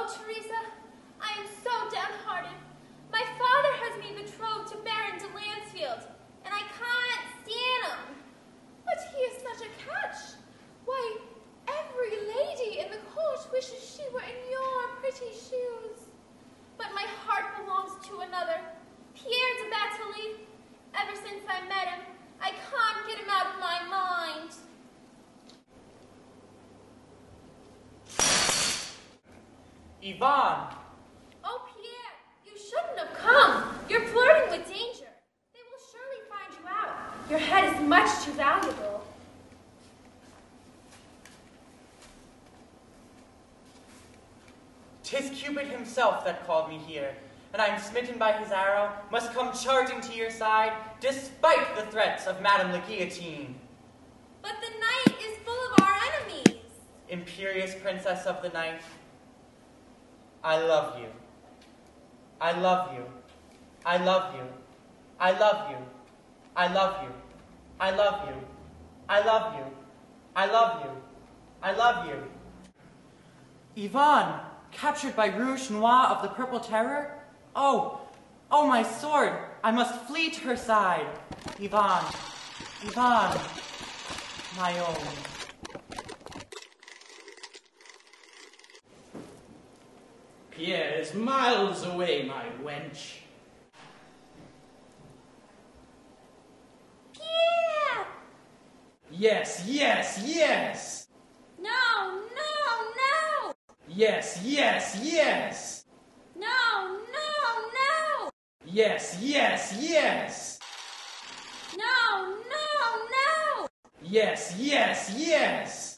Oh, Teresa, I am so downhearted. My father has me betrothed to Baron de Lansfield, and I can't stand him. But he is such a catch. Why, every lady in the court wishes she were in your pretty shoes. But my heart belongs to another, Pierre de Bataille. Ever since I met him, I can't get him out of my mind. Yvonne! Oh, Pierre, you shouldn't have come. You're flirting with danger. They will surely find you out. Your head is much too valuable. "'Tis Cupid himself that called me here, and I am smitten by his arrow, must come charging to your side, despite the threats of Madame la Guillotine. But the night is full of our enemies. Imperious princess of the night, I love you. I love you. I love you. I love you. I love you. I love you. I love you. I love you. I love you." Yvonne, captured by Rouge Noir of the Purple Terror? Oh, oh, my sword! I must flee to her side. Yvonne, Yvonne, my own. Pierre is miles away, my wench. Pierre! Yes, yes, yes! No, no, no! Yes, yes, yes! No, no, no! Yes, yes, yes! No, no, no! Yes, yes, yes!